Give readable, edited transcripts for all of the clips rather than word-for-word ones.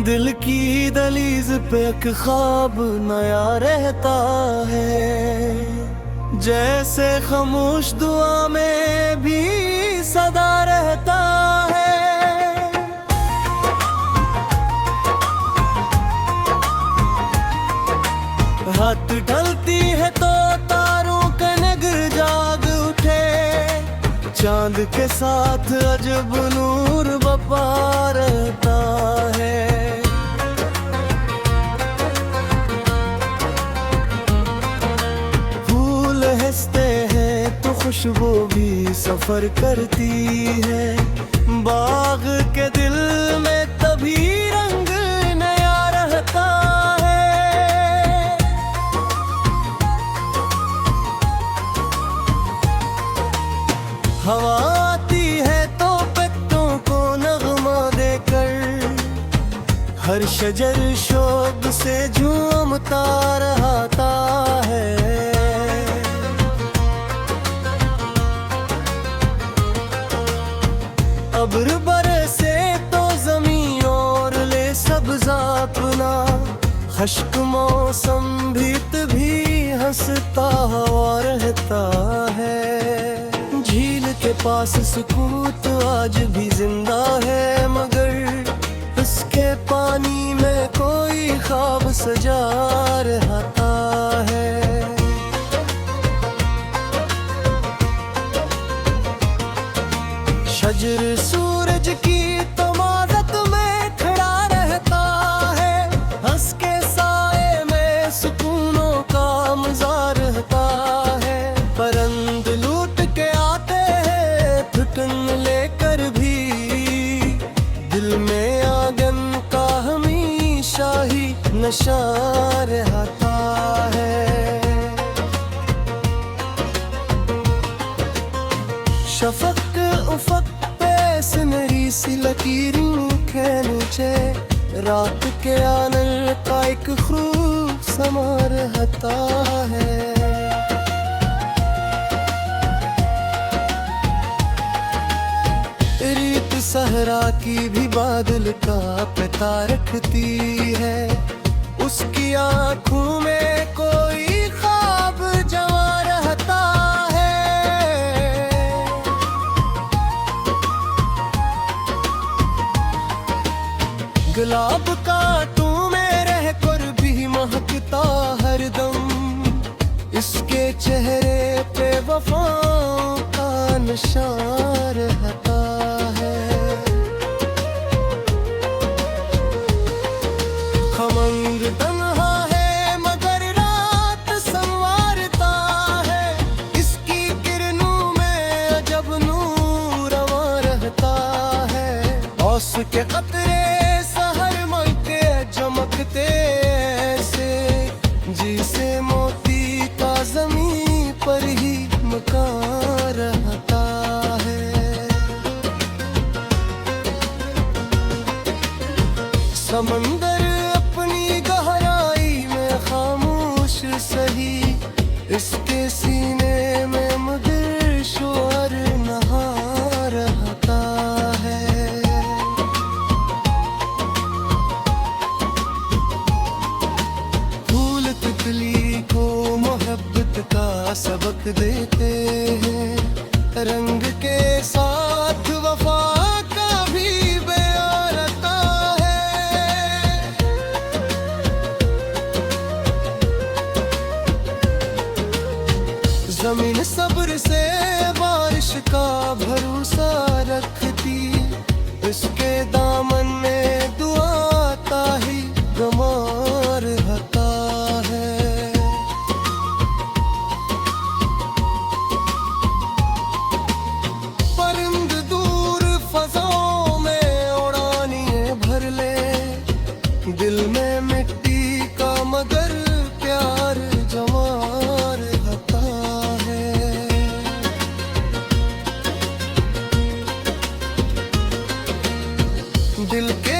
दिल की दहलीज पे एक ख्वाब नया रहता है, जैसे खामोश दुआ में भी सदा रहता है। रात ढलती है तो तारों का नगर जाग उठे, चांद के साथ अजब नूर बपा रहता है। फूल हंसते हैं तो खुशबू भी सफर करती है, बाग के दिल में तभी रंग नया रहता है। हवा आती है तो पत्तों को नगमा देकर, हर शजर शोक से झूमता रहता है। अब्र बरसे तो ज़मीं और ले सब्ज़ा अपना, खुश्क मौसम भी हंसता हुआ रहता है। झील के पास सुकूत आज भी जिंदा है, मगर उसके पानी में कोई ख्वाब सजा रहता है। शजर सूरज की तमाज़त में खड़ा रहता है, हंस के साए में सुकूनों का मज़ा रहता है। परिंद लूट के आते हैं फिटन लेकर भी, दिल में आंगन का हमेशा ही नशा रहता है। शफक उफक पे सुनहरी सी लकीरों के नीचे, रात के आनल का एक खूब समा रहता है। रीत सहरा की भी बादल का पता रखती है, उसकी आंखों में कोई ख्वाब जमा रहता है। गुलाब कांटों में रहकर भी महकता हरदम, इसके चेहरे पे वफाओं का नशा रहता है। खमंग तन्हा है मगर रात संवारता है, इसकी किरणों में अजब नूर रवा रहता है। औस के कतरे चमकते ऐसे, जिसे मोती का ज़मीं पर ही मकान रहता है। समंदर अपनी गहराई में खामोश सही, इसके सीने में मगर शोर नहा रहता है। तितली को मोहब्बत का सबक देते हैं, रंग के साथ वफा का भी बयान रहता है। जमीन सब्र से बारिश का भरोसा रखती, इसके दामन में दुआ का ही गमा रहता है। परिंद दूर फज़ाओं में उड़ानियां भर ले, दिल में मिट्टी का मगर प्यार जमा रहता है। दिल के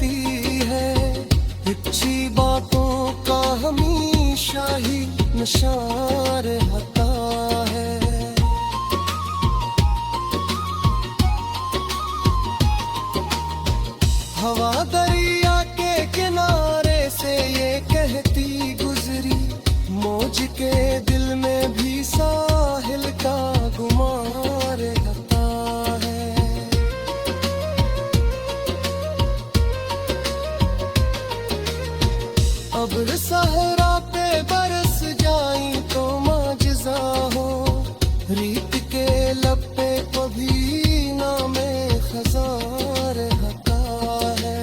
रहती है। अच्छी बातों का हमेशा ही नशा रहता है। हवा दरिया के किनारे से ये कहती गुजरी, मौज के दिल में भी साहिल का गुमान रहता है। अब्र सहरा पे बरस जाई तो माजिज़ा हो, रीत के लब पे कभी नामे खज़ां रहता है।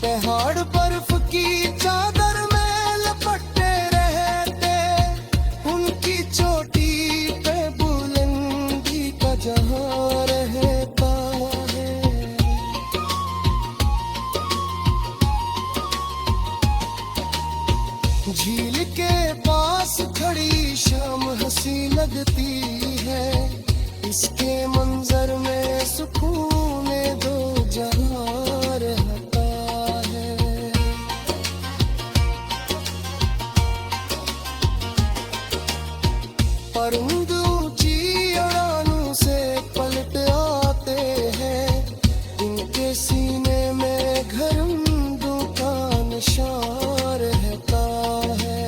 पहाड़ बर्फ की चादर में लपटे रहते, उनकी चोटी पे बुलंदी का जहां रहता है। झील के पास खड़ी शाम हंसी लगती है, इसके मंजर में सुकून दो जहां रहता है। परिंद ऊंची उड़ानों से पलट आते हैं, इनके सीने में घरंदों का निशान रहता है।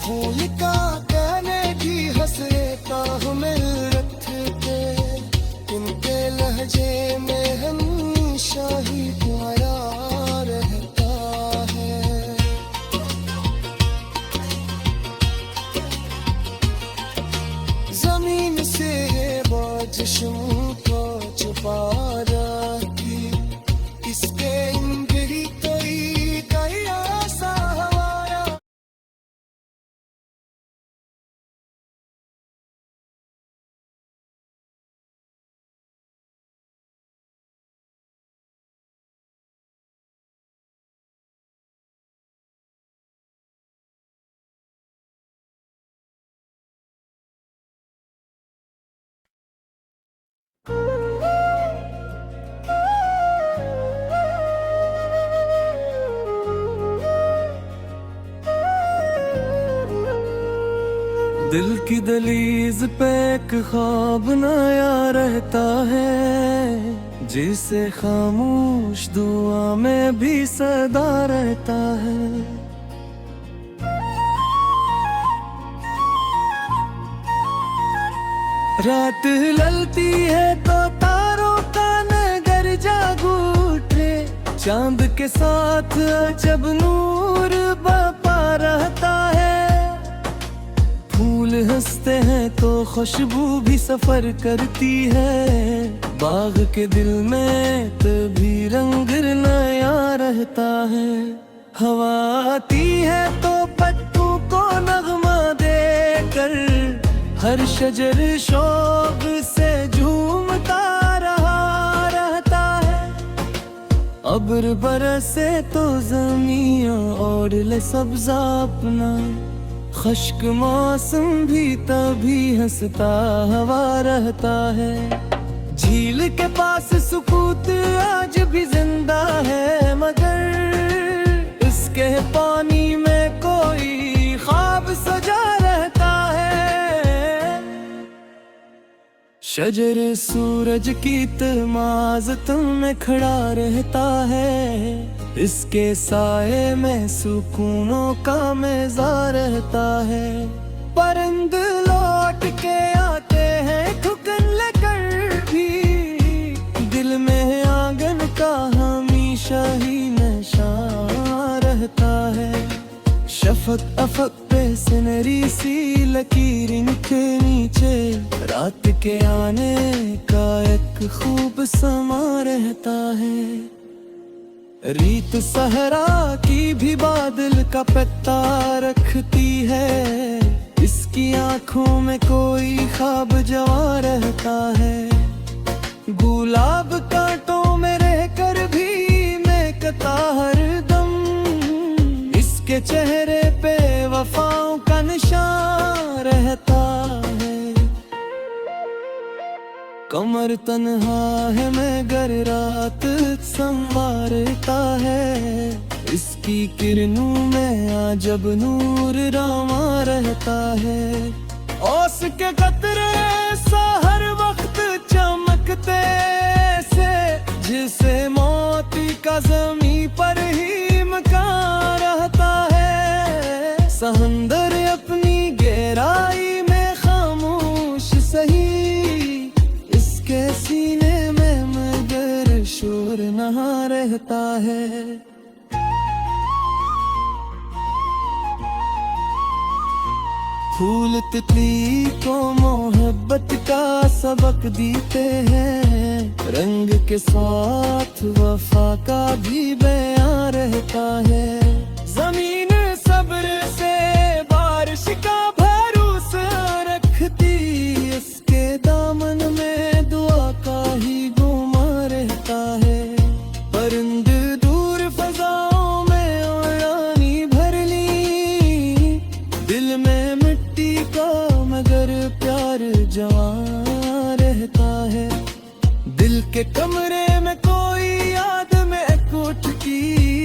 फूल का कहने की हंसता हमें रखते, इनके लहजे में हमेशा ही प्यारा रहता है। जमीन से बारिशों को छुपा रखी, इसके इंद्री कोई ऐसा हवाया। दिल की दहलीज पे एक ख्वाब नया रहता है, जिसे खामोश दुआ में भी सदा रहता है। रात ललती है तो तारों का नगर जागू उठे, चांद के साथ जब नूर बपा रहता है। फूल हंसते हैं तो खुशबू भी सफर करती है, बाग के दिल में तभी रंग नया रहता है। हवा आती है तो पत्तों को नगमा देकर, हर शजर शौक से झूमता रहा रहता है। अब्र बरसे तो ज़मीं और ले सब्ज़ा अपना, खुश्क मौसम भी तभी हंसता हवा रहता है। झील के पास सुकूत आज भी जिंदा है, मगर इसके पानी में कोई ख्वाब सजा रहता है। शजर सूरज की तमाज़त में खड़ा रहता है, इसके साए में सुकूनों का मज़ा रहता है। परिंद लौट के आते हैं ठुकन लेकर भी, दिल में आंगन का हमेशा ही नशा रहता है। शफक अफक पे सिनरी सी लकीर इनके नीचे, रात के आने का एक खूब समा रहता है। रीत सहरा की भी बादल का पत्ता रखती है, इसकी आंखों में कोई ख्वाब जवा रहता है। गुलाब कांटों में रहकर भी महकता हर दम, इसके चेहरे पे कमर तन्हा है मगर रात संवारता है, इसकी किरणों में अजब नूर रामा रहता है। ओस के कतरे सा हर वक्त चमकते से, जिसे मोती का ज़मीं पर ही मकान रहता है। समंदर अपनी गहराई में खामोश सही, इसके सीने में मगर शोर नहा रहता है। फूल तितली को मोहब्बत का सबक देते हैं, रंग के साथ वफा का भी बयां रहता है। जमीन सब्र से बारिश का भरोसा रखती, इसके दामन में दुआ का ही गुमा रहता है। परिंदे दूर फजाओं में उड़ानी भर ली, दिल में मगर प्यार जवां रहता है। दिल के कमरे में कोई याद में उठती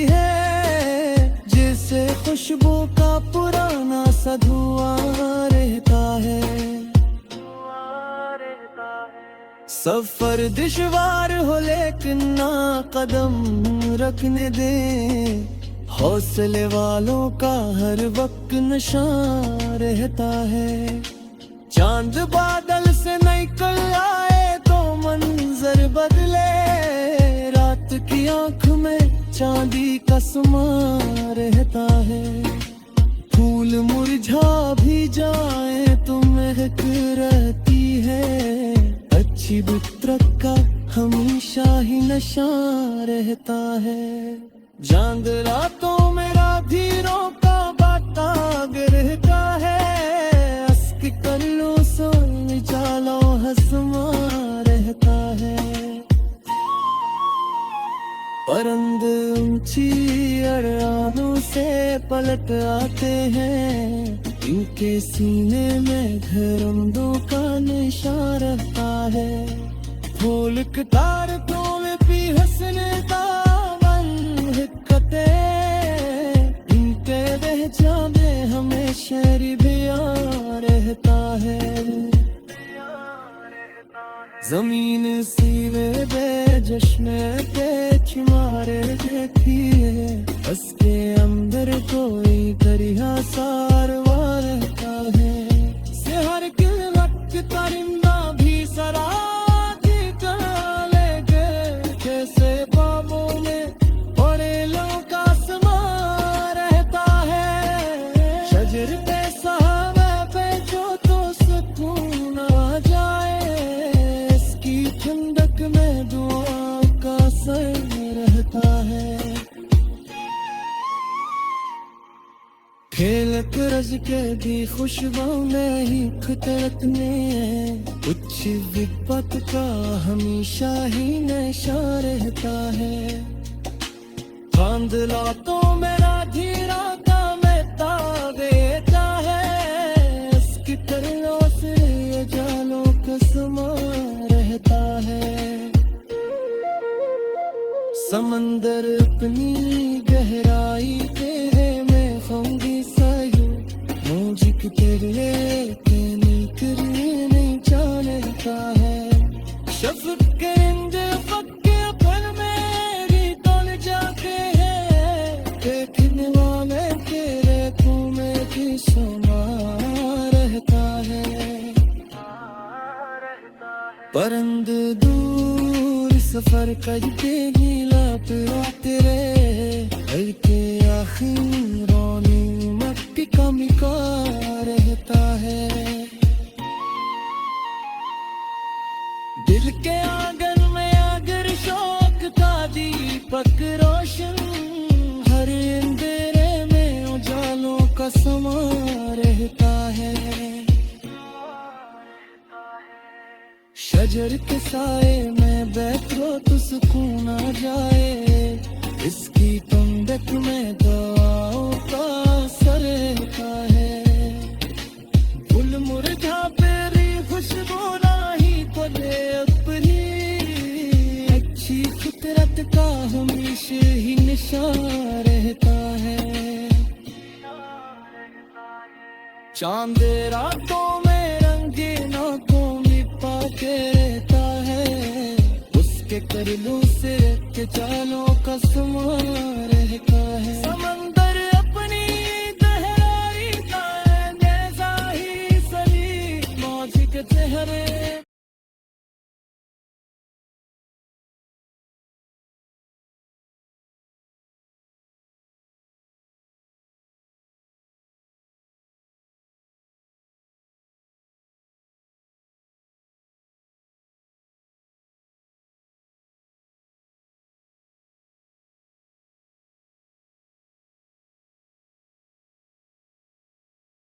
है, जिसे खुशबू का पुराना सा धुआं रहता है। सफर दुश्वार हो लेकिन ना कदम रखने दे, हौसले वालों का हर वक्त निशान रहता है। चांद बादल से निकल आए तो मंजर बदले, रात की आंख में चांदी का समा रहता है। फूल मुरझा भी जाए तो महक रहती है, अच्छी फितरत का हमेशा ही नशा रहता है। चांद रातों में राधीरों का बाता गिरता है, अस्की कल्लू सोई चालो हंसमा रहता है। परिंदे ऊंची अड़ानों से पलट आते हैं, इनके सीने में घरंदों का निशान रहता है। फूल कतार तो में भी हंसने का इनके लहजा में हमें शहरी भी रहता है। जमीन सीवे बे जश्न पे चिमारे देखिए, उसके अंदर कोई दरिया सारवा रहता है। से हर किल वक्त परिंदा भी सरा जैसे बाबों में परेलों का समा रहता है। शजर पे सहावा पे जो तो सुकून आ जाए, इसकी ठंडक में दुआ का सर रहता है। खेल करज के दी खुशबू में ही फितरत में, कुछ विपत का हमेशा ही नशा रहता है। बांधला तो मेरा धीरा का मैं देता है, इसकी तरलों से ये जालों का समा रहता है। समंदर अपनी गहराई पे है मैं होंगी सही, मुझे तेरे के निकलने नहीं जानता है। शफक के इंदे पक्के पल मेरी तल जाते हैं, देखने वाले तेरे कुएं की समा रहता है। परिंदे दूर सफर करते ही लाप तेरे, हल्के आखिर रोनी मक्की का मिका रहता है। दिल के आंगन में अगर शौक का दीपक रोशन, हर अंधेरे में उजालों का समा रहता है। शजर के साए में बैठो तो सुकून आ जाए, इसकी ठंडक में दवाओं का असर रहता है। फूल मुरझा पेरी खुशबू नहीं तो ले चांद रातों में रंगीन आंखों में पाके रहता है, उसके करलू से के चालों का समा